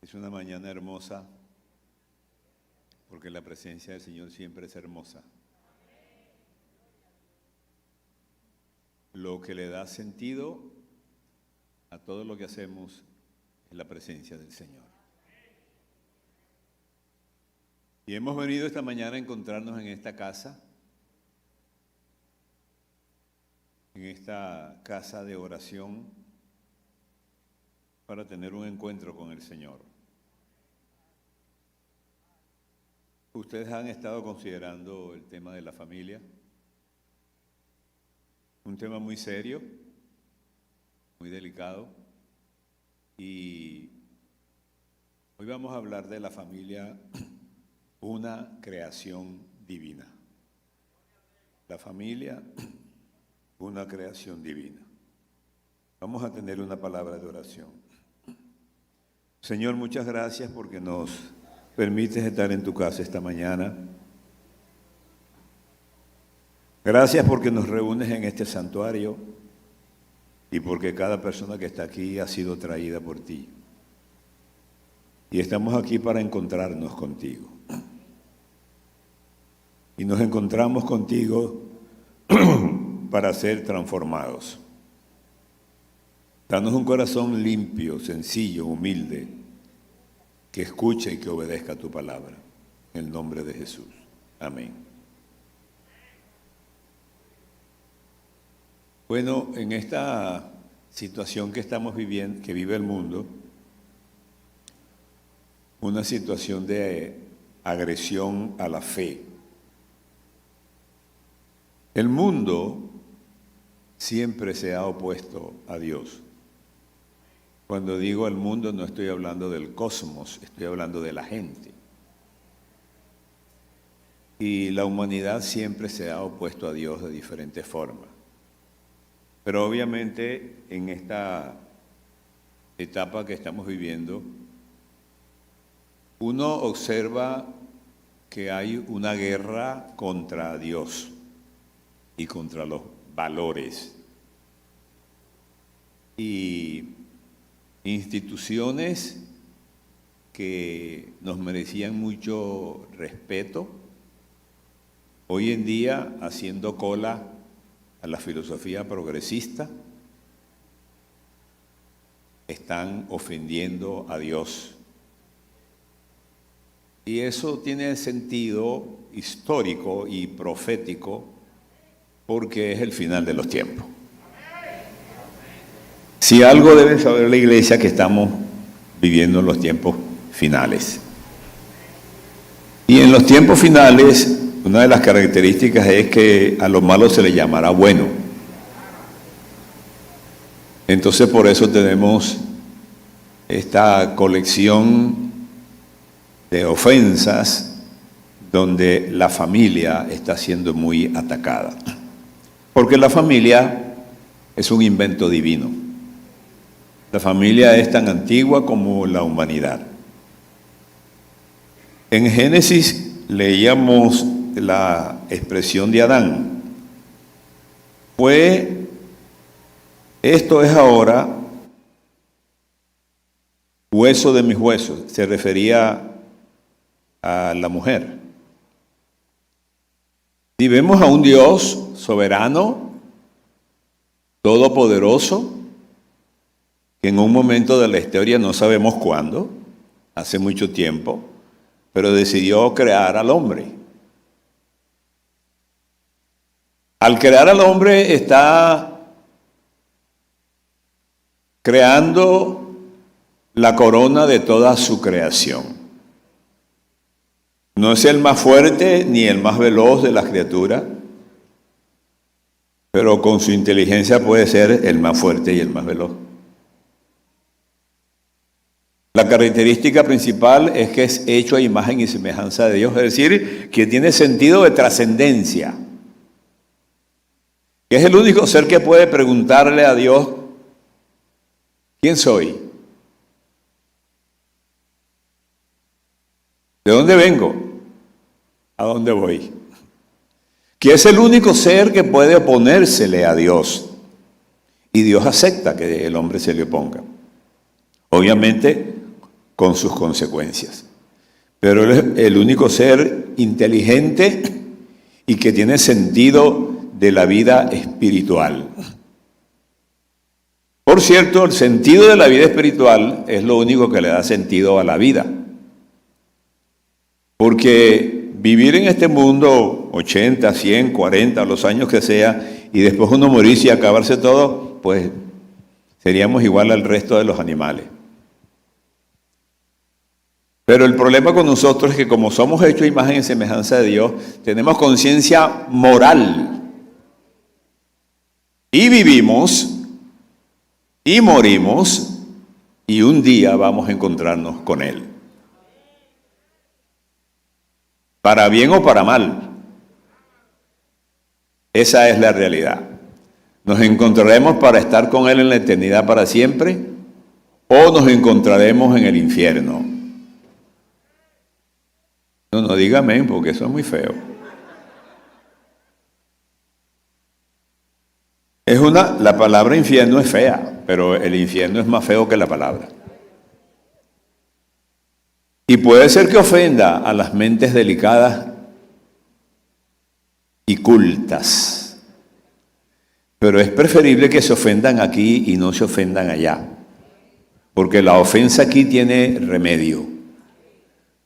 Es una mañana hermosa porque la presencia del Señor siempre es hermosa. Lo que le da sentido a todo lo que hacemos es la presencia del Señor. Y hemos venido esta mañana a encontrarnos en esta casa de oración, para tener un encuentro con el Señor. Ustedes han estado considerando el tema de la familia, un tema muy serio, muy delicado, y hoy vamos a hablar de la familia, una creación divina. La familia, una creación divina. Vamos a tener una palabra de oración. Señor, muchas gracias porque nos permites estar en tu casa esta mañana. Gracias porque nos reúnes en este santuario y porque cada persona que está aquí ha sido traída por ti. Y estamos aquí para encontrarnos contigo. Y nos encontramos contigo para ser transformados. Danos un corazón limpio, sencillo, humilde, que escuche y que obedezca tu palabra. En el nombre de Jesús. Amén. Bueno, en esta situación que estamos viviendo, que vive el mundo, una situación de agresión a la fe. El mundo siempre se ha opuesto a Dios. Cuando digo el mundo no estoy hablando del cosmos, estoy hablando de la gente. Y la humanidad siempre se ha opuesto a Dios de diferentes formas. Pero obviamente en esta etapa que estamos viviendo, uno observa que hay una guerra contra Dios y contra los valores. Y instituciones que nos merecían mucho respeto, hoy en día haciendo cola a la filosofía progresista, están ofendiendo a Dios. Y eso tiene sentido histórico y profético porque es el final de los tiempos. Si algo debe saber la iglesia, que estamos viviendo en los tiempos finales. Y en los tiempos finales, una de las características es que a lo malo se le llamará bueno. Entonces por eso tenemos esta colección de ofensas donde la familia está siendo muy atacada. Porque la familia es un invento divino. La familia es tan antigua como la humanidad. En Génesis leíamos la expresión de Adán. Esto es ahora hueso de mis huesos. Se refería a la mujer. Y vemos a un Dios soberano, todopoderoso, que en un momento de la historia, no sabemos cuándo, hace mucho tiempo, pero decidió crear al hombre. Al crear al hombre está creando la corona de toda su creación. No es el más fuerte ni el más veloz de las criaturas, pero con su inteligencia puede ser el más fuerte y el más veloz. La característica principal es que es hecho a imagen y semejanza de Dios, es decir, que tiene sentido de trascendencia. Que es el único ser que puede preguntarle a Dios, ¿quién soy? ¿De dónde vengo? ¿A dónde voy? Que es el único ser que puede oponérsele a Dios. Y Dios acepta que el hombre se le oponga. Obviamente, con sus consecuencias. Pero Él es el único ser inteligente y que tiene sentido de la vida espiritual. Por cierto, el sentido de la vida espiritual es lo único que le da sentido a la vida. Porque vivir en este mundo 80, 100, 40, los años que sea, y después uno morirse y acabarse todo, pues seríamos igual al resto de los animales. Pero el problema con nosotros es que como somos hechos a imagen y semejanza de Dios, tenemos conciencia moral. Y vivimos, y morimos, y un día vamos a encontrarnos con Él. Para bien o para mal. Esa es la realidad. Nos encontraremos para estar con Él en la eternidad para siempre, o nos encontraremos en el infierno. No diga amén, porque eso es muy feo. La palabra infierno es fea, pero el infierno es más feo que la palabra. Y puede ser que ofenda a las mentes delicadas y cultas, pero es preferible que se ofendan aquí y no se ofendan allá, porque la ofensa aquí tiene remedio,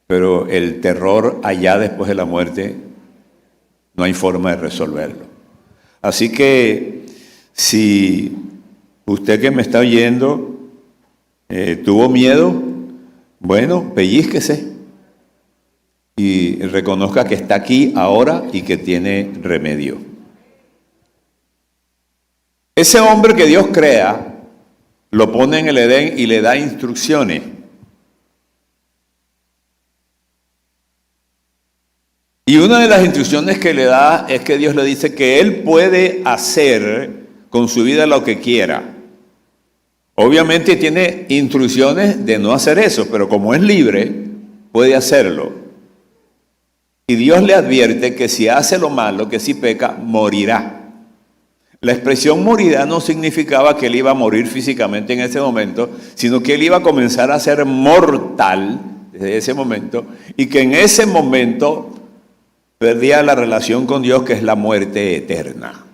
pero el terror allá después de la muerte no hay forma de resolverlo. Así que si usted que me está oyendo tuvo miedo, bueno, pellízquese y reconozca que está aquí ahora y que tiene remedio. Ese hombre que Dios crea, lo pone en el Edén y le da instrucciones. Y una de las instrucciones que le da es que Dios le dice que él puede hacer con su vida lo que quiera. Obviamente tiene instrucciones de no hacer eso, pero como es libre, puede hacerlo. Y Dios le advierte que si hace lo malo, que si peca, morirá. La expresión morirá no significaba que él iba a morir físicamente en ese momento, sino que él iba a comenzar a ser mortal desde ese momento, y que en ese momento perdía la relación con Dios, que es la muerte eterna.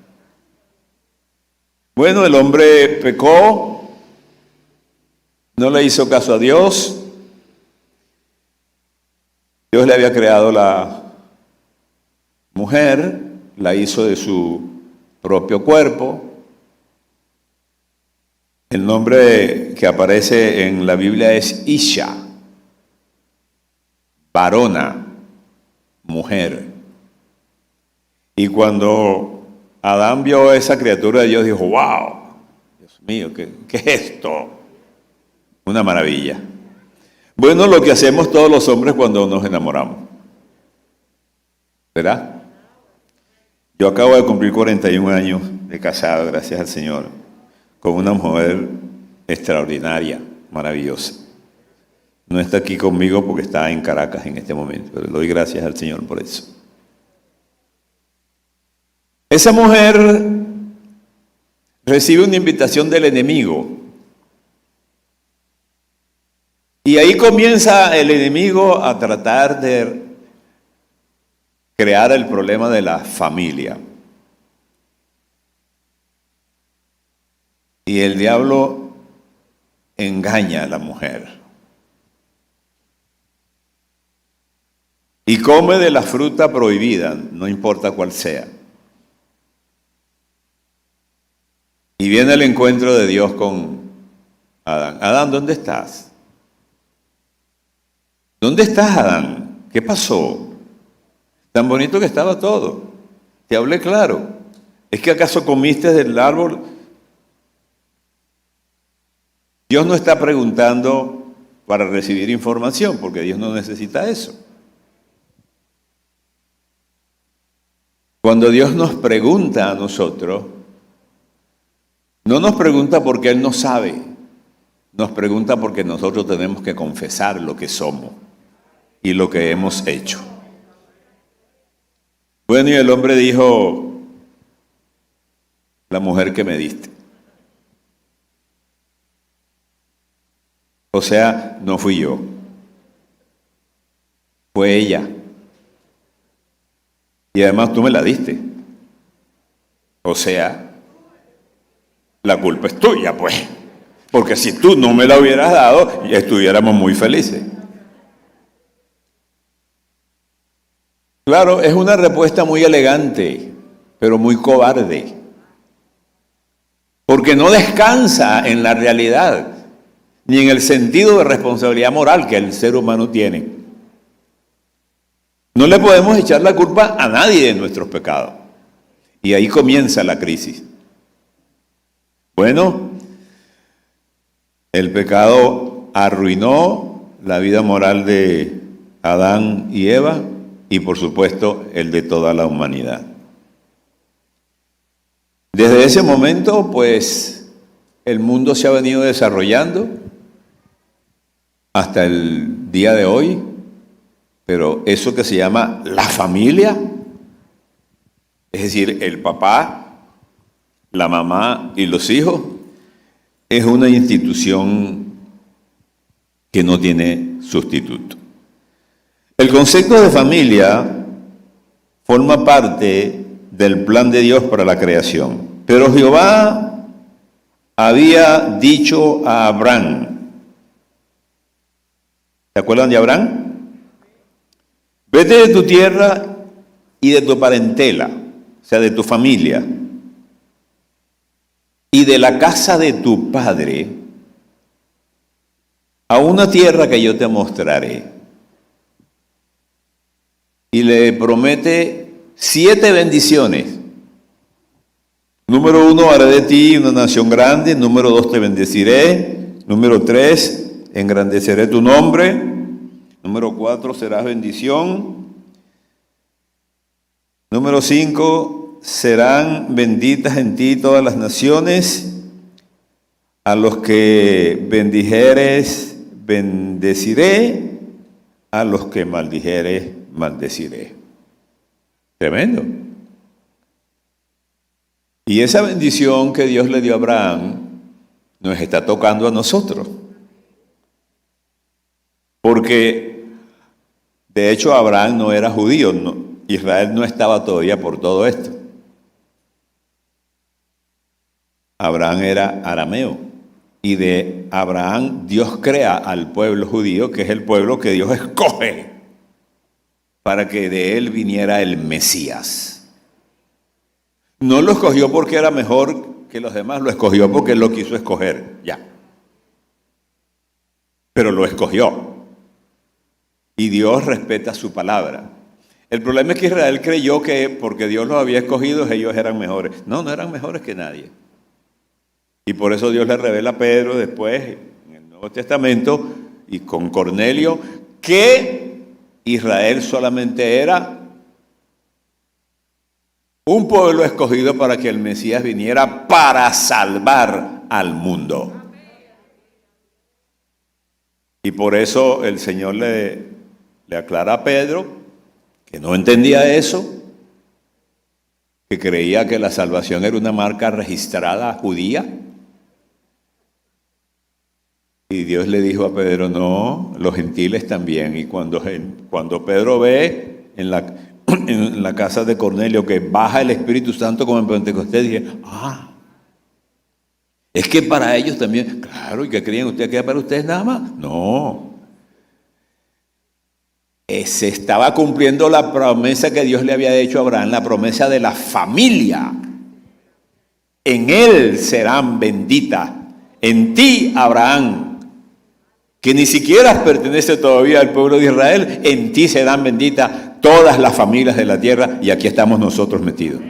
Bueno, el hombre pecó, no le hizo caso a Dios. Dios le había creado la mujer, la hizo de su propio cuerpo. El nombre que aparece en la Biblia es Isha, varona, mujer. Y cuando Adán vio a esa criatura de Dios, dijo: ¡wow! Dios mío, ¿qué es esto? Una maravilla. Bueno, lo que hacemos todos los hombres cuando nos enamoramos, ¿verdad? Yo acabo de cumplir 41 años de casado, gracias al Señor, con una mujer extraordinaria, maravillosa. No está aquí conmigo porque está en Caracas en este momento, pero le doy gracias al Señor por eso. Esa mujer recibe una invitación del enemigo. Y ahí comienza el enemigo a tratar de crear el problema de la familia. Y el diablo engaña a la mujer. Y come de la fruta prohibida, no importa cuál sea. Y viene el encuentro de Dios con Adán. Adán, ¿dónde estás? ¿Dónde estás, Adán? ¿Qué pasó? Tan bonito que estaba todo. Te hablé claro. ¿Es que acaso comiste del árbol? Dios no está preguntando para recibir información, porque Dios no necesita eso. Cuando Dios nos pregunta a nosotros, no nos pregunta porque Él no sabe, nos pregunta porque nosotros tenemos que confesar lo que somos y lo que hemos hecho. Bueno, y el hombre dijo: la mujer que me diste. O sea, no fui yo, fue ella. Y además tú me la diste. O sea, la culpa es tuya, pues. Porque si tú no me la hubieras dado, ya estuviéramos muy felices. Claro, es una respuesta muy elegante, pero muy cobarde. Porque no descansa en la realidad, ni en el sentido de responsabilidad moral que el ser humano tiene. No le podemos echar la culpa a nadie de nuestros pecados. Y ahí comienza la crisis. Bueno, el pecado arruinó la vida moral de Adán y Eva y por supuesto el de toda la humanidad. Desde ese momento, pues, el mundo se ha venido desarrollando hasta el día de hoy, pero eso que se llama la familia, es decir, el papá, la mamá y los hijos, es una institución que no tiene sustituto. El concepto de familia forma parte del plan de Dios para la creación. Pero Jehová había dicho a Abraham, ¿se acuerdan de Abraham? Vete de tu tierra y de tu parentela, o sea, de tu familia, y de la casa de tu padre, a una tierra que yo te mostraré. Y le promete 7 bendiciones. Número 1, haré de ti una nación grande. Número 2, te bendeciré. Número 3, engrandeceré tu nombre. Número 4, serás bendición. Número 5, serán benditas en ti todas las naciones. A los que bendijeres, bendeciré. A los que maldijeres, maldeciré. Tremendo. Y esa bendición que Dios le dio a Abraham nos está tocando a nosotros. Porque, de hecho, Abraham no era judío, Israel no estaba todavía por todo esto. Abraham era arameo. Y de Abraham Dios crea al pueblo judío, que es el pueblo que Dios escoge para que de él viniera el Mesías. No lo escogió porque era mejor que los demás, lo escogió porque él lo quiso escoger, ya. Pero lo escogió. Y Dios respeta su palabra. El problema es que Israel creyó que porque Dios los había escogido, ellos eran mejores. No, no eran mejores que nadie. Y por eso Dios le revela a Pedro después, en el Nuevo Testamento, y con Cornelio, que Israel solamente era un pueblo escogido para que el Mesías viniera para salvar al mundo. Y por eso el Señor le aclara a Pedro que no entendía eso, que creía que la salvación era una marca registrada judía. Y Dios le dijo a Pedro, no, los gentiles también. Y cuando Pedro ve en la casa de Cornelio que baja el Espíritu Santo como en Pentecostés, dije, es que para ellos también, claro, ¿y qué creían ustedes que era para ustedes nada más? No. Se estaba cumpliendo la promesa que Dios le había hecho a Abraham, la promesa de la familia. En él serán benditas, en ti, Abraham, que ni siquiera pertenece todavía al pueblo de Israel, en ti serán benditas todas las familias de la tierra, y aquí estamos nosotros metidos.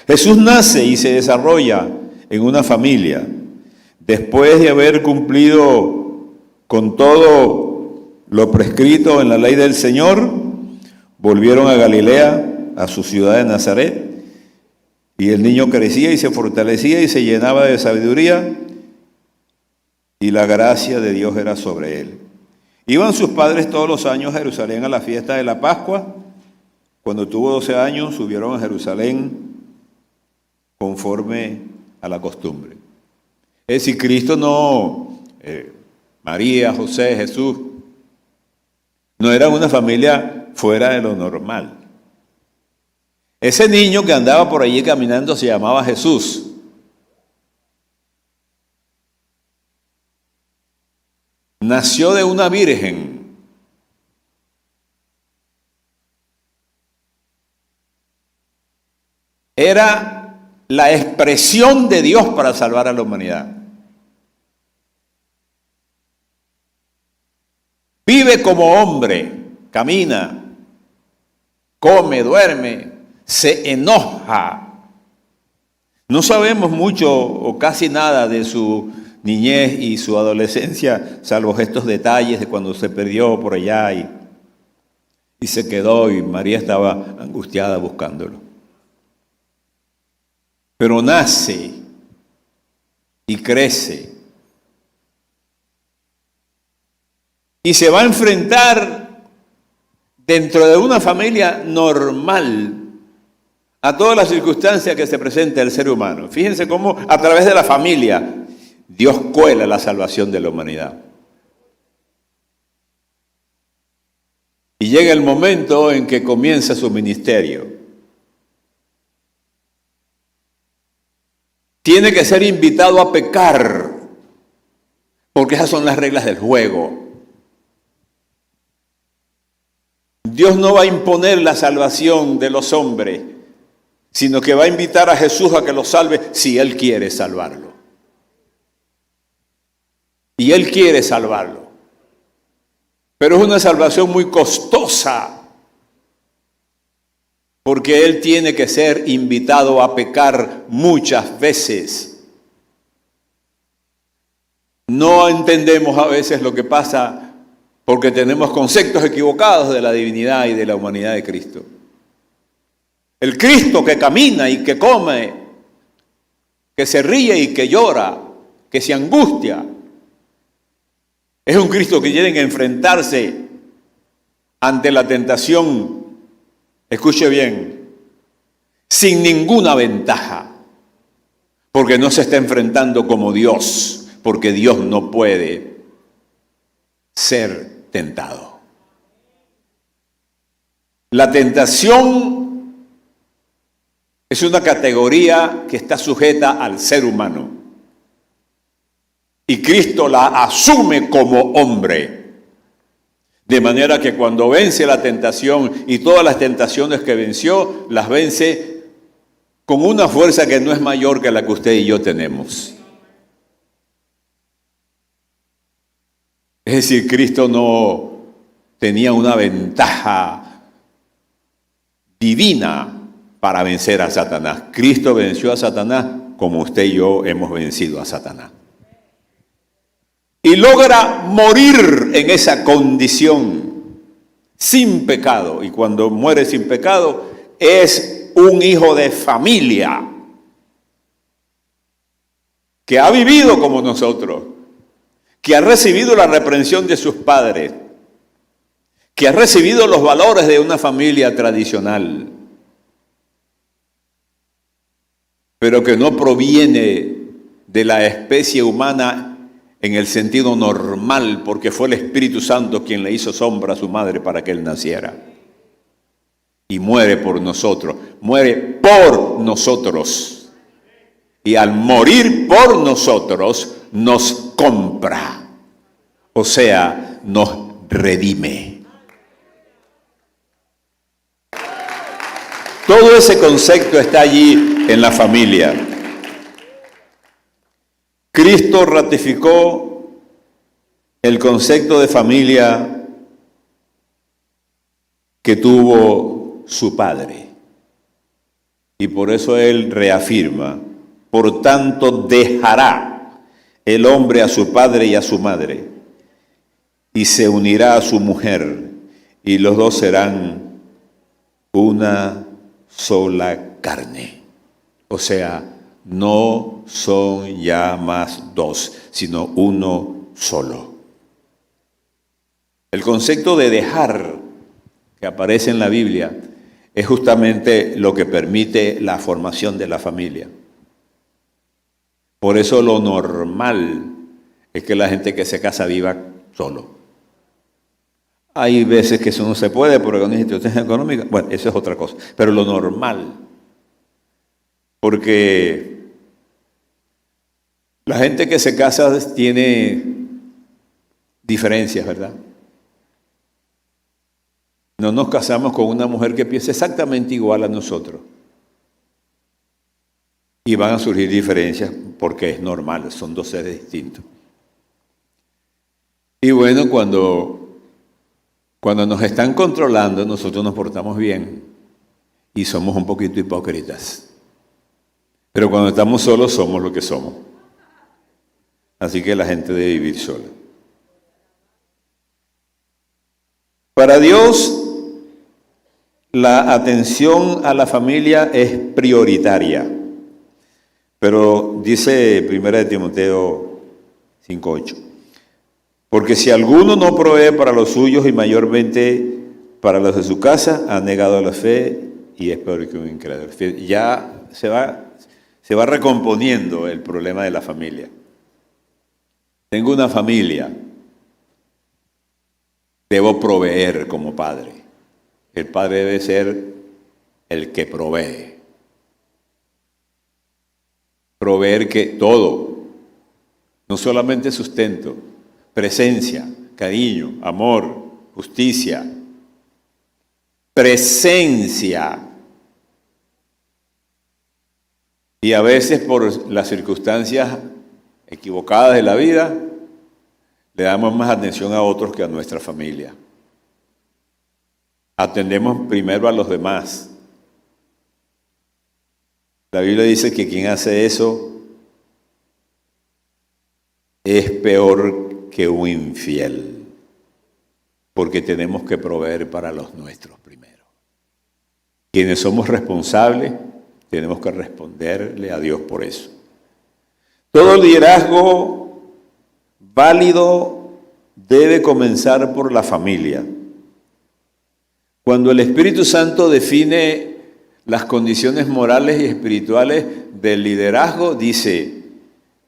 Jesús nace y se desarrolla en una familia. Después de haber cumplido con todo lo prescrito en la ley del Señor, volvieron a Galilea, a su ciudad de Nazaret, y el niño crecía y se fortalecía y se llenaba de sabiduría, y la gracia de Dios era sobre él. Iban sus padres todos los años a Jerusalén a la fiesta de la Pascua. Cuando tuvo 12 años, subieron a Jerusalén conforme a la costumbre. Es decir, Cristo no María, José, Jesús, no eran una familia fuera de lo normal. Ese niño que andaba por allí caminando se llamaba Jesús. Nació de una virgen. Era la expresión de Dios para salvar a la humanidad. Vive como hombre, camina, come, duerme, se enoja. No sabemos mucho o casi nada de su niñez y su adolescencia, salvo estos detalles de cuando se perdió por allá y se quedó y María estaba angustiada buscándolo. Pero nace y crece y se va a enfrentar dentro de una familia normal a todas las circunstancias que se presenta el ser humano. Fíjense cómo a través de la familia Dios cuela la salvación de la humanidad. Y llega el momento en que comienza su ministerio. Tiene que ser invitado a pecar, porque esas son las reglas del juego. Dios no va a imponer la salvación de los hombres, sino que va a invitar a Jesús a que lo salve si Él quiere salvarlo. Y Él quiere salvarlo. Pero es una salvación muy costosa, porque Él tiene que ser invitado a pecar muchas veces. No entendemos a veces lo que pasa porque tenemos conceptos equivocados de la divinidad y de la humanidad de Cristo. El Cristo que camina y que come, que se ríe y que llora, que se angustia, es un Cristo que tiene que enfrentarse ante la tentación, escuche bien, sin ninguna ventaja, porque no se está enfrentando como Dios, porque Dios no puede ser tentado. La tentación es una categoría que está sujeta al ser humano. Y Cristo la asume como hombre. De manera que cuando vence la tentación y todas las tentaciones que venció, las vence con una fuerza que no es mayor que la que usted y yo tenemos. Es decir, Cristo no tenía una ventaja divina para vencer a Satanás. Cristo venció a Satanás como usted y yo hemos vencido a Satanás. Y logra morir en esa condición, sin pecado. Y cuando muere sin pecado, es un hijo de familia que ha vivido como nosotros, que ha recibido la reprensión de sus padres, que ha recibido los valores de una familia tradicional, pero que no proviene de la especie humana en el sentido normal, porque fue el Espíritu Santo quien le hizo sombra a su madre para que él naciera. Y muere por nosotros, muere por nosotros. Y al morir por nosotros, nos compra, o sea, nos redime. Todo ese concepto está allí en la familia. Cristo ratificó el concepto de familia que tuvo su Padre. Y por eso Él reafirma, por tanto dejará el hombre a su padre y a su madre, y se unirá a su mujer, y los dos serán una sola carne. O sea, no son ya más dos, sino uno solo. El concepto de dejar que aparece en la Biblia es justamente lo que permite la formación de la familia. Por eso lo normal es que la gente que se casa viva solo. Hay veces que eso no se puede por alguna situación económica. Bueno, eso es otra cosa. Pero lo normal, porque la gente que se casa tiene diferencias, ¿verdad? No nos casamos con una mujer que piense exactamente igual a nosotros. Y van a surgir diferencias porque es normal, son dos seres distintos. Y bueno, cuando nos están controlando, nosotros nos portamos bien y somos un poquito hipócritas. Pero cuando estamos solos, somos lo que somos. Así que la gente debe vivir sola. Para Dios, la atención a la familia es prioritaria. Pero dice 1 Timoteo 5:8, porque si alguno no provee para los suyos y mayormente para los de su casa, ha negado la fe y es peor que un incrédulo. Ya se va recomponiendo el problema de la familia. Tengo una familia, debo proveer como padre. El padre debe ser el que provee. Proveer que todo, no solamente sustento, presencia, cariño, amor, justicia, presencia. Y a veces por las circunstancias equivocadas de la vida, le damos más atención a otros que a nuestra familia. Atendemos primero a los demás. La Biblia dice que quien hace eso es peor que un infiel, porque tenemos que proveer para los nuestros primero. Quienes somos responsables, tenemos que responderle a Dios por eso. Todo liderazgo válido debe comenzar por la familia. Cuando el Espíritu Santo define las condiciones morales y espirituales del liderazgo, dice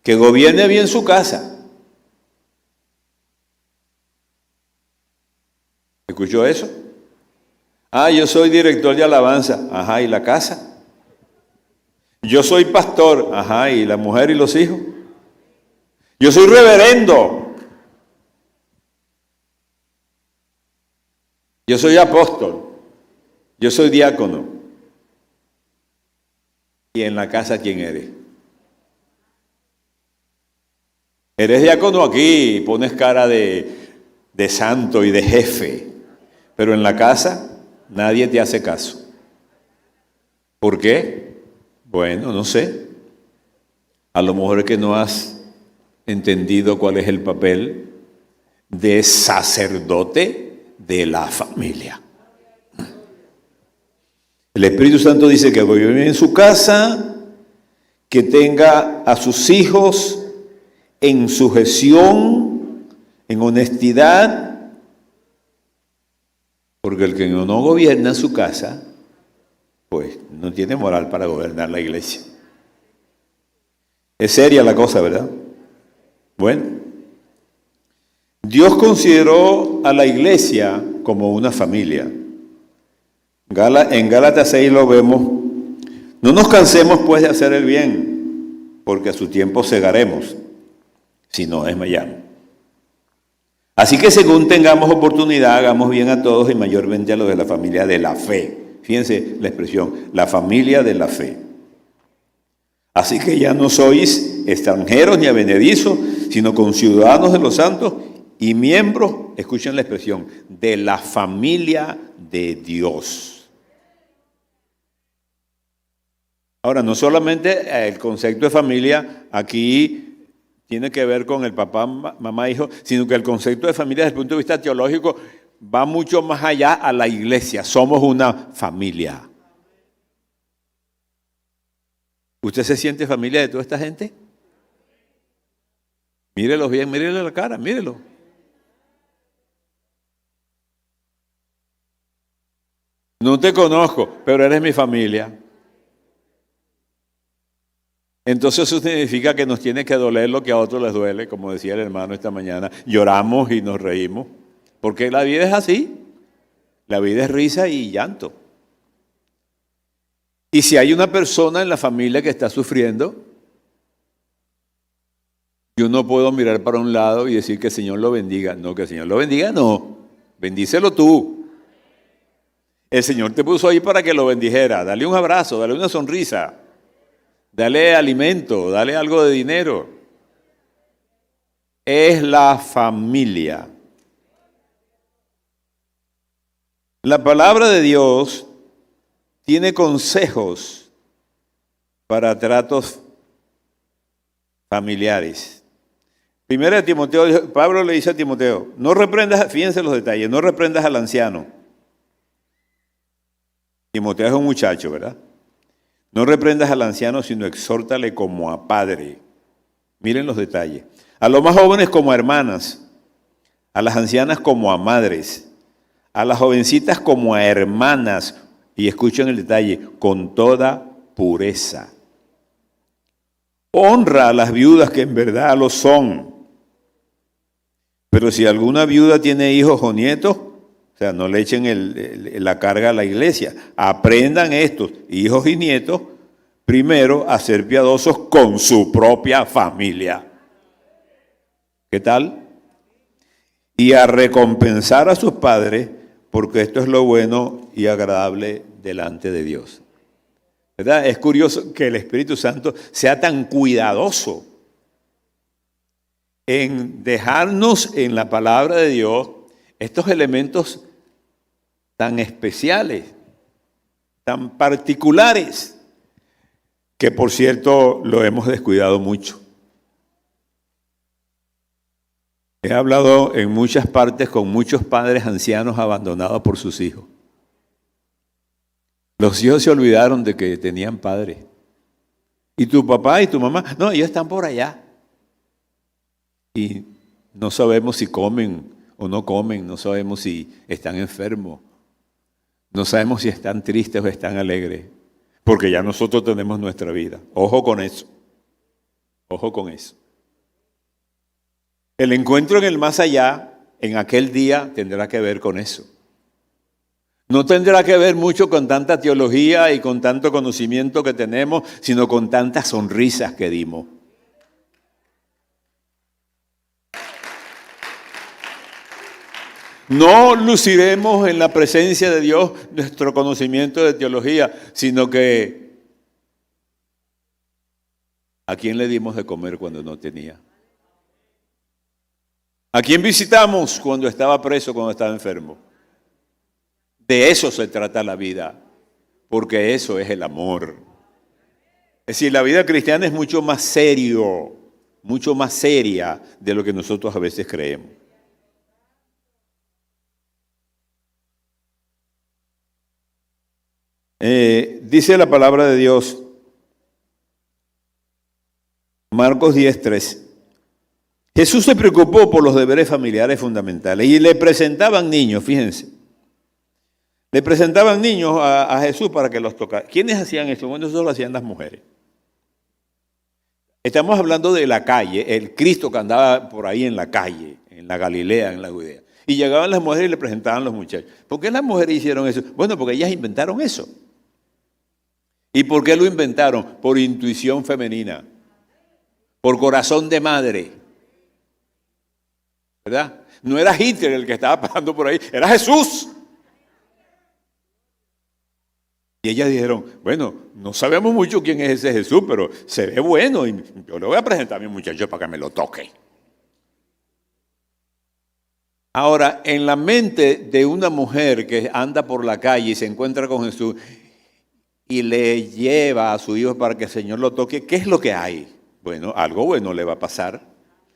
que gobierne bien su casa. ¿Escuchó eso? Yo soy director de alabanza. Ajá, ¿y la casa? Yo soy pastor. Ajá, ¿y la mujer y los hijos? Yo soy reverendo. Yo soy apóstol. Yo soy diácono. ¿Y en la casa quién eres? Eres diácono aquí, pones cara de santo y de jefe, pero en la casa nadie te hace caso. ¿Por qué? Bueno, no sé. A lo mejor es que no has entendido cuál es el papel de sacerdote de la familia. El Espíritu Santo dice que vive en su casa, que tenga a sus hijos en sujeción, en honestidad, porque el que no gobierna su casa, pues no tiene moral para gobernar la iglesia. Es seria la cosa, ¿verdad? Bueno, Dios consideró a la iglesia como una familia. En Gálatas 6 lo vemos. No nos cansemos pues de hacer el bien, porque a su tiempo segaremos, si no desmayamos. Así que según tengamos oportunidad, hagamos bien a todos y mayormente a los de la familia de la fe. Fíjense la expresión, la familia de la fe. Así que ya no sois extranjeros ni advenedizos, sino conciudadanos de los santos y miembros, escuchen la expresión, de la familia de Dios. Ahora, no solamente el concepto de familia aquí tiene que ver con el papá, mamá, hijo, sino que el concepto de familia desde el punto de vista teológico va mucho más allá a la iglesia. Somos una familia. ¿Usted se siente familia de toda esta gente? Mírelos bien, mírele la cara, mírelo. No te conozco, pero eres mi familia. Entonces eso significa que nos tiene que doler lo que a otros les duele, como decía el hermano esta mañana. Lloramos y nos reímos, porque la vida es así. La vida es risa y llanto. Y si hay una persona en la familia que está sufriendo, yo no puedo mirar para un lado y decir que el Señor lo bendiga. No, que el Señor lo bendiga, no. Bendícelo tú. El Señor te puso ahí para que lo bendijera. Dale un abrazo, dale una sonrisa. Dale alimento, dale algo de dinero. Es la familia. La palabra de Dios tiene consejos para tratos familiares. Primero de Timoteo, Pablo le dice a Timoteo, no reprendas, fíjense los detalles, no reprendas al anciano. Timoteo es un muchacho, ¿verdad? No reprendas al anciano, sino exhórtale como a padre. Miren los detalles. A los más jóvenes como a hermanas, a las ancianas como a madres, a las jovencitas como a hermanas, y escuchen el detalle, con toda pureza. Honra a las viudas que en verdad lo son. Pero si alguna viuda tiene hijos o nietos, o sea, no le echen la carga a la iglesia. Aprendan estos hijos y nietos primero a ser piadosos con su propia familia. ¿Qué tal? Y a recompensar a sus padres, porque esto es lo bueno y agradable delante de Dios. ¿Verdad? Es curioso que el Espíritu Santo sea tan cuidadoso en dejarnos en la palabra de Dios estos elementos tan especiales, tan particulares, que por cierto lo hemos descuidado mucho. He hablado en muchas partes con muchos padres ancianos abandonados por sus hijos. Los hijos se olvidaron de que tenían padres. Y tu papá y tu mamá, no, ellos están por allá. Y no sabemos si comen o no comen, no sabemos si están enfermos, no sabemos si están tristes o están alegres, porque ya nosotros tenemos nuestra vida. Ojo con eso, ojo con eso. El encuentro en el más allá, en aquel día, tendrá que ver con eso. No tendrá que ver mucho con tanta teología y con tanto conocimiento que tenemos, sino con tantas sonrisas que dimos. No luciremos en la presencia de Dios nuestro conocimiento de teología, sino que ¿a quién le dimos de comer cuando no tenía? ¿A quién visitamos cuando estaba preso, cuando estaba enfermo? De eso se trata la vida, porque eso es el amor. Es decir, la vida cristiana es mucho más serio, mucho más seria de lo que nosotros a veces creemos. Dice la palabra de Dios, Marcos 10:3. Jesús se preocupó por los deberes familiares fundamentales y le presentaban niños, fíjense. Le presentaban niños a Jesús para que los tocara. ¿Quiénes hacían eso? Bueno, eso lo hacían las mujeres. Estamos hablando de la calle, el Cristo que andaba por ahí en la calle, en la Galilea, en la Judea. Y llegaban las mujeres y le presentaban a los muchachos. ¿Por qué las mujeres hicieron eso? Bueno, porque ellas inventaron eso. ¿Y por qué lo inventaron? Por intuición femenina, por corazón de madre. ¿Verdad? No era Hitler el que estaba pasando por ahí, era Jesús. Y ellas dijeron, bueno, no sabemos mucho quién es ese Jesús, pero se ve bueno y yo le voy a presentar a mi muchacho para que me lo toque. Ahora, en la mente de una mujer que anda por la calle y se encuentra con Jesús y le lleva a su hijo para que el Señor lo toque, ¿qué es lo que hay? Bueno, algo bueno le va a pasar,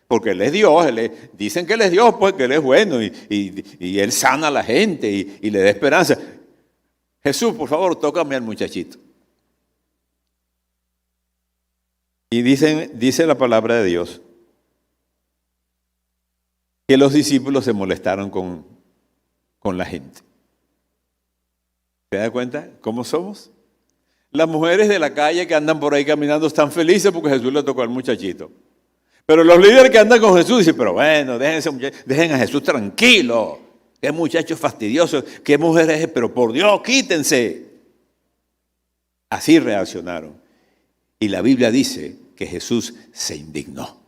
porque Él es Dios, dicen que Él es Dios, pues que Él es bueno y Él sana a la gente y le da esperanza. Jesús, por favor, tócame al muchachito. Y dice la palabra de Dios que los discípulos se molestaron con la gente. ¿Se da cuenta cómo somos? Las mujeres de la calle que andan por ahí caminando están felices porque Jesús le tocó al muchachito. Pero los líderes que andan con Jesús dicen, pero bueno, dejen a Jesús tranquilo. Qué muchacho fastidioso, qué mujer es, pero por Dios, quítense. Así reaccionaron. Y la Biblia dice que Jesús se indignó.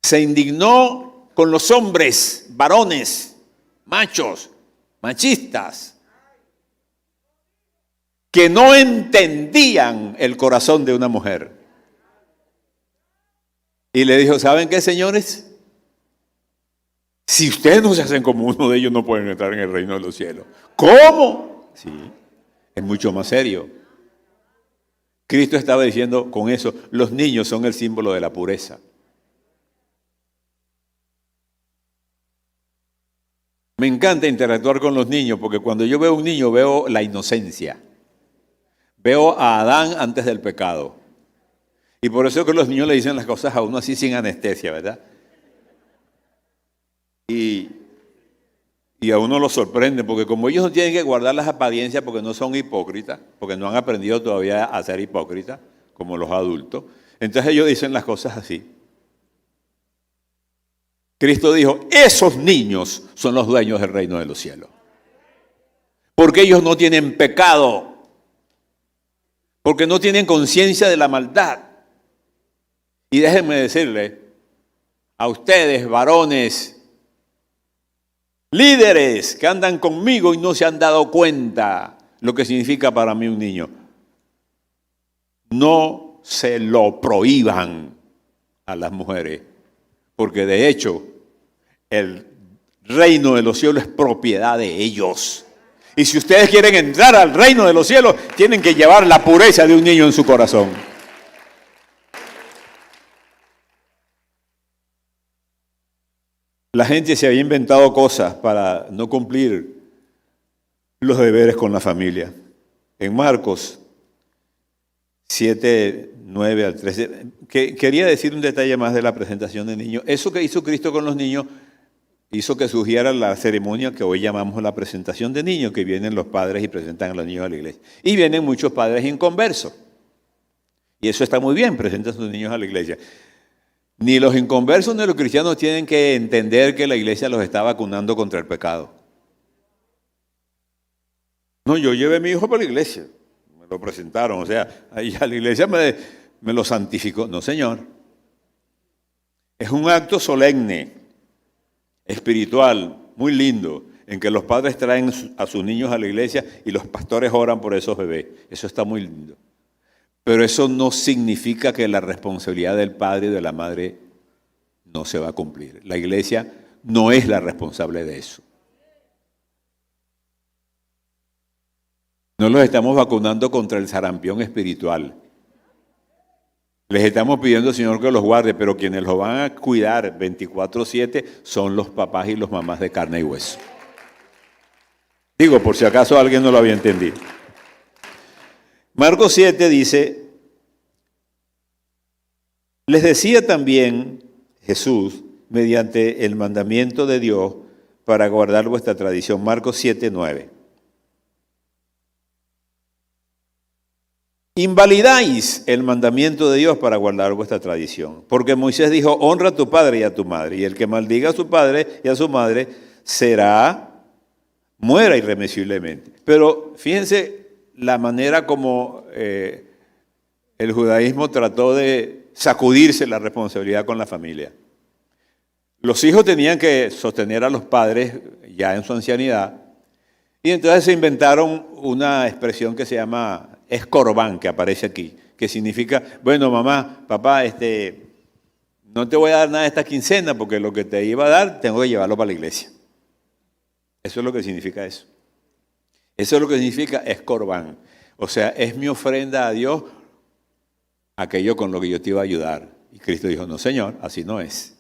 Se indignó con los hombres, varones, machos, machistas, que no entendían el corazón de una mujer. Y le dijo, ¿saben qué, señores? Si ustedes no se hacen como uno de ellos, no pueden entrar en el reino de los cielos. ¿Cómo? Sí, es mucho más serio. Cristo estaba diciendo con eso, los niños son el símbolo de la pureza. Me encanta interactuar con los niños porque cuando yo veo a un niño veo la inocencia. Veo a Adán antes del pecado. Y por eso es que los niños le dicen las cosas a uno así sin anestesia, ¿verdad? Y a uno lo sorprende porque como ellos no tienen que guardar las apariencias porque no son hipócritas, porque no han aprendido todavía a ser hipócritas como los adultos, entonces ellos dicen las cosas así. Cristo dijo, esos niños son los dueños del reino de los cielos. Porque ellos no tienen pecado. Porque no tienen conciencia de la maldad. Y déjenme decirle a ustedes, varones, líderes que andan conmigo y no se han dado cuenta lo que significa para mí un niño. No se lo prohíban a las mujeres. Porque de hecho, el reino de los cielos es propiedad de ellos. Y si ustedes quieren entrar al reino de los cielos, tienen que llevar la pureza de un niño en su corazón. La gente se había inventado cosas para no cumplir los deberes con la familia. En Marcos 7, 9 al 13, quería decir un detalle más de la presentación de niños. Eso que hizo Cristo con los niños hizo que surgiera la ceremonia que hoy llamamos la presentación de niños, que vienen los padres y presentan a los niños a la iglesia. Y vienen muchos padres inconversos. Y eso está muy bien, presentan a sus niños a la iglesia. Ni los inconversos ni los cristianos tienen que entender que la iglesia los está vacunando contra el pecado. No, yo llevé a mi hijo para la iglesia. Me lo presentaron, o sea, ahí a la iglesia me lo santificó. No, señor. Es un acto solemne, espiritual, muy lindo, en que los padres traen a sus niños a la iglesia y los pastores oran por esos bebés. Eso está muy lindo. Pero eso no significa que la responsabilidad del padre y de la madre no se va a cumplir. La iglesia no es la responsable de eso. No los estamos vacunando contra el sarampión espiritual. Les estamos pidiendo, Señor, que los guarde, pero quienes los van a cuidar 24/7 son los papás y los mamás de carne y hueso. Digo, por si acaso alguien no lo había entendido. Marcos 7 dice, les decía también Jesús, mediante el mandamiento de Dios, para guardar vuestra tradición. Marcos 7, 9. Invalidáis el mandamiento de Dios para guardar vuestra tradición. Porque Moisés dijo, honra a tu padre y a tu madre. Y el que maldiga a su padre y a su madre muera irremisiblemente. Pero fíjense la manera como el judaísmo trató de sacudirse la responsabilidad con la familia. Los hijos tenían que sostener a los padres ya en su ancianidad. Y entonces se inventaron una expresión que se llama escorbán, que aparece aquí, que significa, bueno, mamá, papá, no te voy a dar nada de esta quincena porque lo que te iba a dar tengo que llevarlo para la iglesia. Eso es lo que significa eso. Eso es lo que significa escorbán. O sea, es mi ofrenda a Dios aquello con lo que yo te iba a ayudar. Y Cristo dijo, no, Señor, así no es.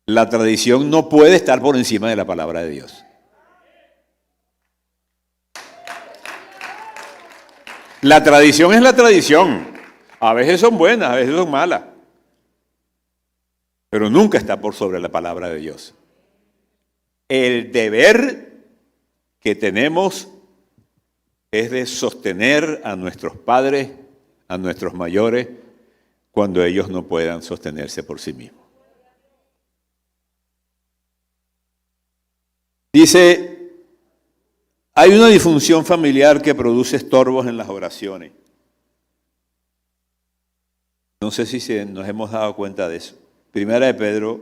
La tradición no puede estar por encima de la palabra de Dios. La tradición es la tradición. A veces son buenas, a veces son malas. Pero nunca está por sobre la palabra de Dios. El deber que tenemos es de sostener a nuestros padres, a nuestros mayores, cuando ellos no puedan sostenerse por sí mismos. Dice, hay una disfunción familiar que produce estorbos en las oraciones. No sé si nos hemos dado cuenta de eso. Primera de Pedro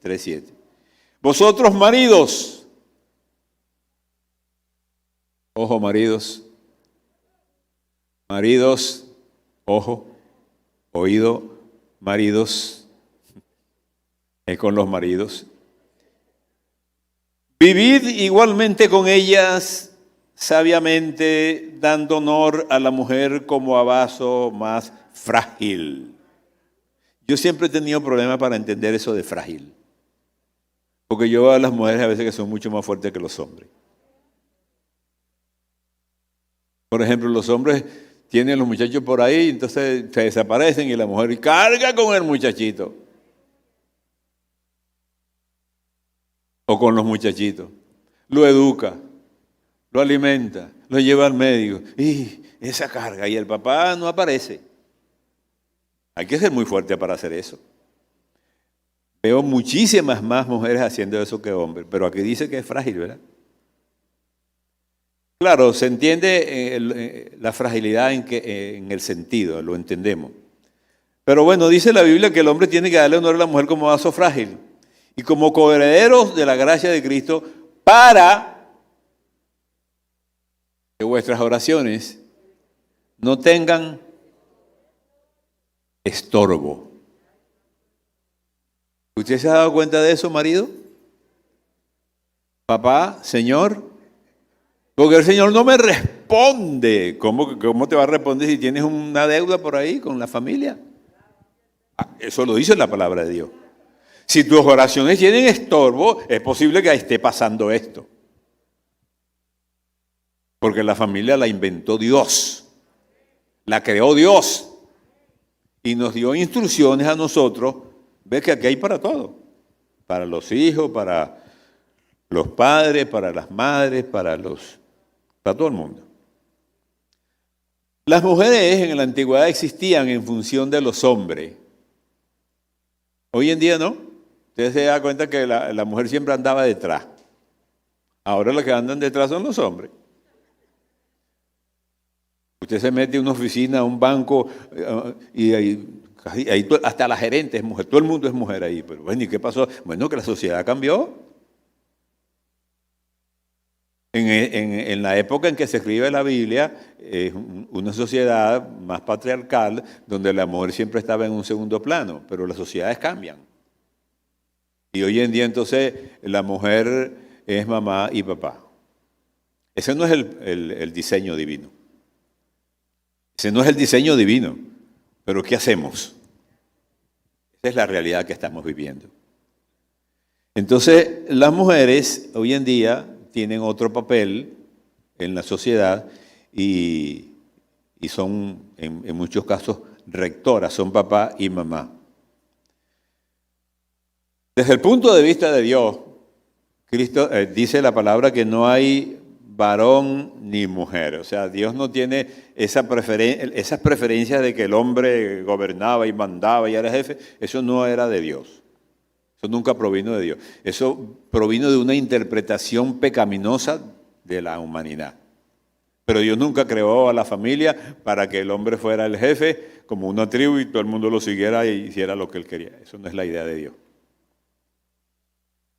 3:7. Vosotros maridos, ojo maridos, ojo, oído, maridos, es con los maridos. Vivid igualmente con ellas sabiamente, dando honor a la mujer como a vaso más frágil. Yo siempre he tenido problemas para entender eso de frágil. Porque yo veo a las mujeres a veces que son mucho más fuertes que los hombres. Por ejemplo, los hombres tienen los muchachos por ahí, entonces se desaparecen y la mujer carga con el muchachito. O con los muchachitos. Lo educa, lo alimenta, lo lleva al médico. Y esa carga, y el papá no aparece. Hay que ser muy fuerte para hacer eso. Veo muchísimas más mujeres haciendo eso que hombres, pero aquí dice que es frágil, ¿verdad? Claro, se entiende la fragilidad en el sentido, lo entendemos. Pero bueno, dice la Biblia que el hombre tiene que darle honor a la mujer como vaso frágil y como coherederos de la gracia de Cristo para que vuestras oraciones no tengan estorbo. ¿Usted se ha dado cuenta de eso, marido? Papá, Señor, porque el Señor no me responde. ¿Cómo te va a responder si tienes una deuda por ahí con la familia? Eso lo dice la palabra de Dios. Si tus oraciones tienen estorbo, es posible que esté pasando esto. Porque la familia la inventó Dios, la creó Dios y nos dio instrucciones a nosotros. Ves que aquí hay para todo, para los hijos, para los padres, para las madres, para todo el mundo. Las mujeres en la antigüedad existían en función de los hombres. Hoy en día no. Usted se da cuenta que la mujer siempre andaba detrás. Ahora los que andan detrás son los hombres. Usted se mete en una oficina, a un banco, y ahí hasta la gerente es mujer, todo el mundo es mujer ahí. Pero bueno, ¿y qué pasó? Bueno, que la sociedad cambió. En la época en que se escribe la Biblia, es una sociedad más patriarcal, donde la mujer siempre estaba en un segundo plano, pero las sociedades cambian. Y hoy en día entonces la mujer es mamá y papá. Ese no es el diseño divino. Ese no es el diseño divino. Pero ¿qué hacemos? Esa es la realidad que estamos viviendo. Entonces, las mujeres hoy en día tienen otro papel en la sociedad y son, en muchos casos, rectoras, son papá y mamá. Desde el punto de vista de Dios, Cristo dice la palabra que no hay varón ni mujer. O sea, Dios no tiene esas preferencias de que el hombre gobernaba y mandaba y era jefe. Eso no era de Dios. Eso nunca provino de Dios. Eso provino de una interpretación pecaminosa de la humanidad. Pero Dios nunca creó a la familia para que el hombre fuera el jefe como una tribu y todo el mundo lo siguiera y hiciera lo que él quería. Eso no es la idea de Dios.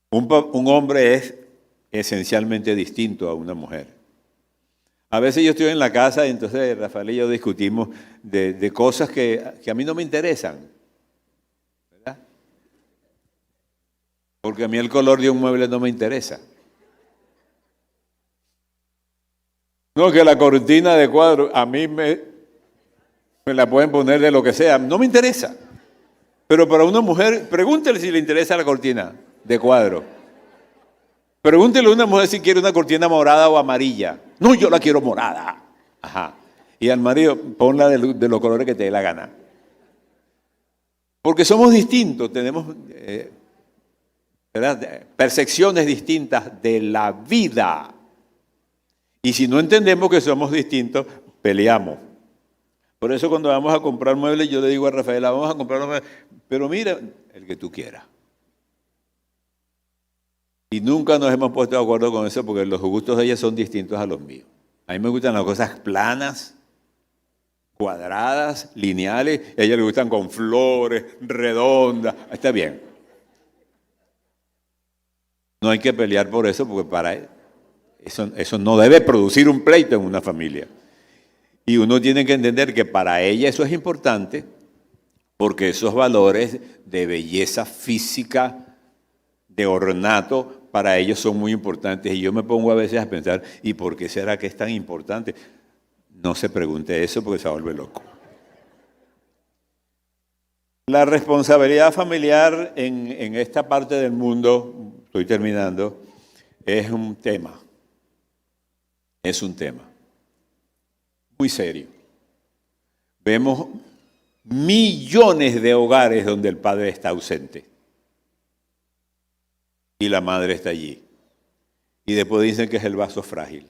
Un hombre es esencialmente distinto a una mujer. A veces yo estoy en la casa y entonces Rafael y yo discutimos de cosas que a mí no me interesan, ¿verdad? Porque a mí el color de un mueble no me interesa. No, que la cortina de cuadro a mí me la pueden poner de lo que sea, no me interesa. Pero para una mujer, pregúntele si le interesa la cortina de cuadro. Pregúntele a una mujer si quiere una cortina morada o amarilla. No, yo la quiero morada. Ajá. Y al marido, ponla de los colores que te dé la gana. Porque somos distintos, tenemos ¿verdad? Percepciones distintas de la vida. Y si no entendemos que somos distintos, peleamos. Por eso cuando vamos a comprar muebles, yo le digo a Rafaela, vamos a comprar muebles, pero mira, el que tú quieras. Y nunca nos hemos puesto de acuerdo con eso porque los gustos de ella son distintos a los míos. A mí me gustan las cosas planas, cuadradas, lineales. A ella le gustan con flores, redondas. Está bien. No hay que pelear por eso porque eso no debe producir un pleito en una familia. Y uno tiene que entender que para ella eso es importante porque esos valores de belleza física, de ornato, para ellos son muy importantes. Y yo me pongo a veces a pensar, ¿y por qué será que es tan importante? No se pregunte eso porque se vuelve loco. La responsabilidad familiar en esta parte del mundo, estoy terminando, es un tema. Es un tema muy serio. Vemos millones de hogares donde el padre está ausente y la madre está allí. Y después dicen que es el vaso frágil.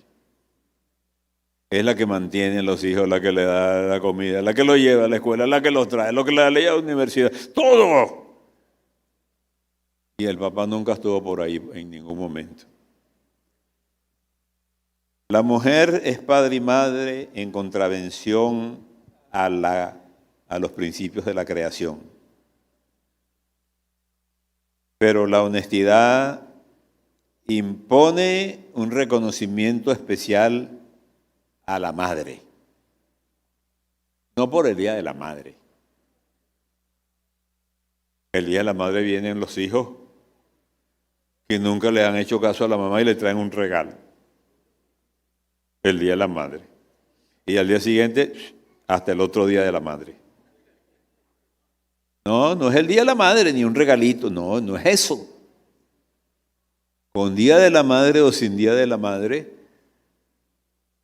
Es la que mantiene a los hijos, la que le da la comida, la que los lleva a la escuela, la que los trae, lo que le da a la universidad, todo. Y el papá nunca estuvo por ahí en ningún momento. La mujer es padre y madre en contravención a los principios de la creación. Pero la honestidad impone un reconocimiento especial a la madre. No por el Día de la Madre. El Día de la Madre vienen los hijos que nunca le han hecho caso a la mamá y le traen un regalo. El Día de la Madre. Y al día siguiente, hasta el otro Día de la Madre. No es el Día de la Madre ni un regalito, no es eso. Con Día de la Madre o sin Día de la Madre,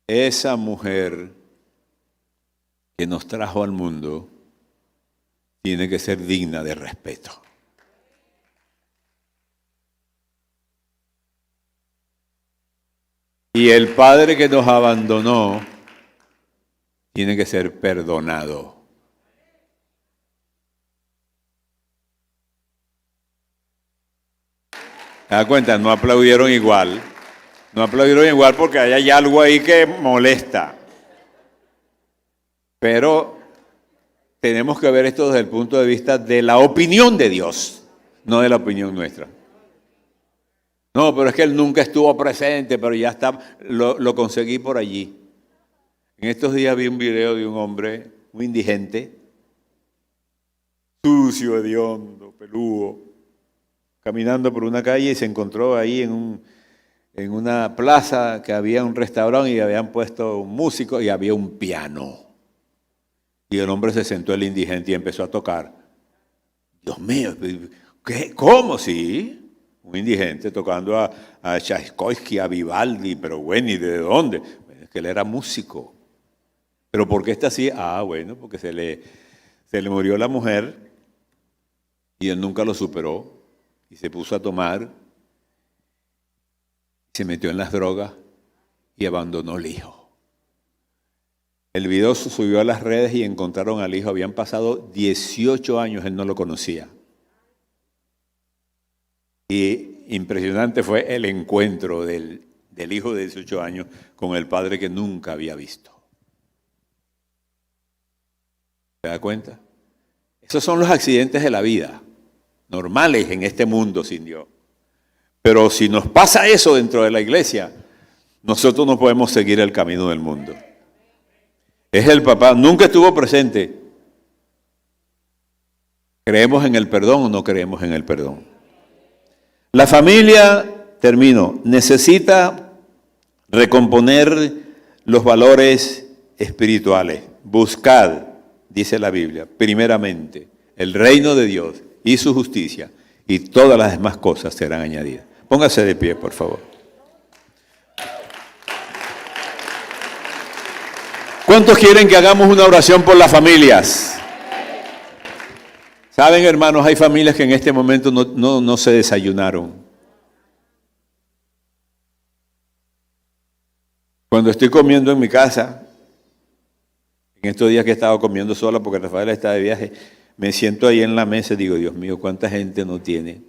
esa mujer que nos trajo al mundo tiene que ser digna de respeto. Y el padre que nos abandonó tiene que ser perdonado. ¿Te das cuenta? No aplaudieron igual. No aplaudieron igual porque hay algo ahí que molesta. Pero tenemos que ver esto desde el punto de vista de la opinión de Dios, no de la opinión nuestra. No, pero es que él nunca estuvo presente, pero ya está, lo conseguí por allí. En estos días vi un video de un hombre muy indigente, sucio, hediondo, peludo, caminando por una calle y se encontró ahí en una plaza que había un restaurante y habían puesto un músico y había un piano. Y el hombre se sentó, el indigente, y empezó a tocar. Dios mío, ¿qué? ¿Cómo? Sí. Un indigente tocando a Tchaikovsky, a Vivaldi, pero bueno, ¿y de dónde? Es que él era músico. ¿Pero por qué está así? Bueno, porque se le murió la mujer y él nunca lo superó y se puso a tomar, se metió en las drogas y abandonó al hijo. El video se subió a las redes y encontraron al hijo. Habían pasado 18 años, él no lo conocía. Y impresionante fue el encuentro del hijo de 18 años con el padre que nunca había visto. ¿Se da cuenta? Esos son los accidentes de la vida, normales en este mundo sin Dios. Pero si nos pasa eso dentro de la iglesia, nosotros no podemos seguir el camino del mundo. Es el papá, nunca estuvo presente. ¿Creemos en el perdón o no creemos en el perdón? La familia, termino, necesita recomponer los valores espirituales. Buscad, dice la Biblia, primeramente el reino de Dios y su justicia, y todas las demás cosas serán añadidas. Póngase de pie, por favor. ¿Cuántos quieren que hagamos una oración por las familias? Saben, hermanos, hay familias que en este momento no se desayunaron. Cuando estoy comiendo en mi casa, en estos días que he estado comiendo sola porque Rafael está de viaje, me siento ahí en la mesa y digo, Dios mío, ¿cuánta gente no tiene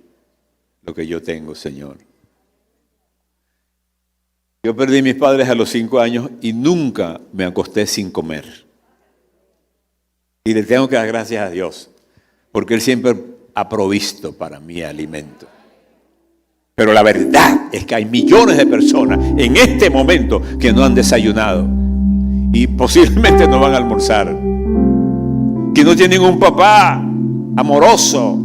lo que yo tengo, Señor? Yo perdí a mis padres a los 5 años y nunca me acosté sin comer. Y le tengo que dar gracias a Dios, porque Él siempre ha provisto para mí alimento. Pero la verdad es que hay millones de personas en este momento que no han desayunado y posiblemente no van a almorzar, que no tienen un papá amoroso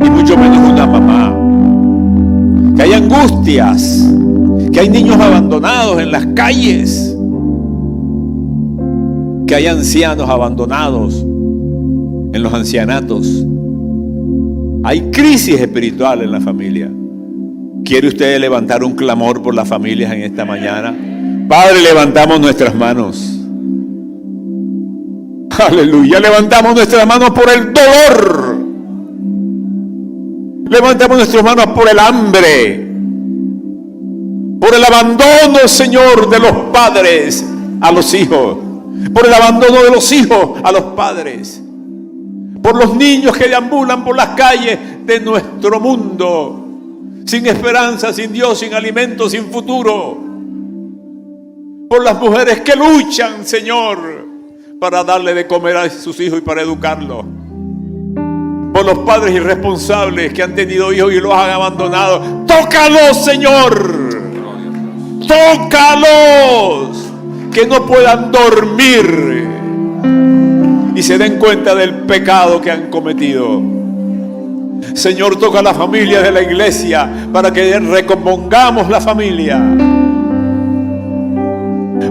y mucho menos una mamá, que hay angustias, que hay niños abandonados en las calles, que hay ancianos abandonados en los ancianatos. Hay crisis espiritual en la familia. ¿Quiere usted levantar un clamor por las familias en esta mañana? Padre, levantamos nuestras manos. Aleluya, levantamos nuestras manos por el dolor. Levantamos nuestras manos por el hambre, por el abandono, Señor, de los padres a los hijos, por el abandono de los hijos a los padres, por los niños que deambulan por las calles de nuestro mundo, sin esperanza, sin Dios, sin alimento, sin futuro, por las mujeres que luchan, Señor, para darle de comer a sus hijos y para educarlos, por los padres irresponsables que han tenido hijos y los han abandonado. ¡Tócalos, Señor! ¡Tócalos! Que no puedan dormir y se den cuenta del pecado que han cometido. Señor, toca a la familia de la iglesia para que recompongamos la familia,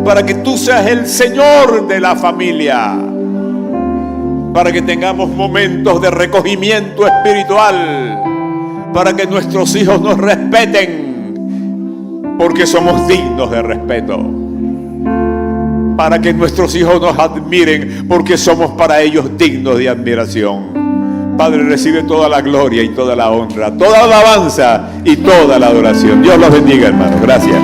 para que tú seas el Señor de la familia, para que tengamos momentos de recogimiento espiritual, para que nuestros hijos nos respeten, porque somos dignos de respeto, para que nuestros hijos nos admiren, porque somos para ellos dignos de admiración. Padre, recibe toda la gloria y toda la honra, toda la alabanza y toda la adoración. Dios los bendiga, hermanos. Gracias.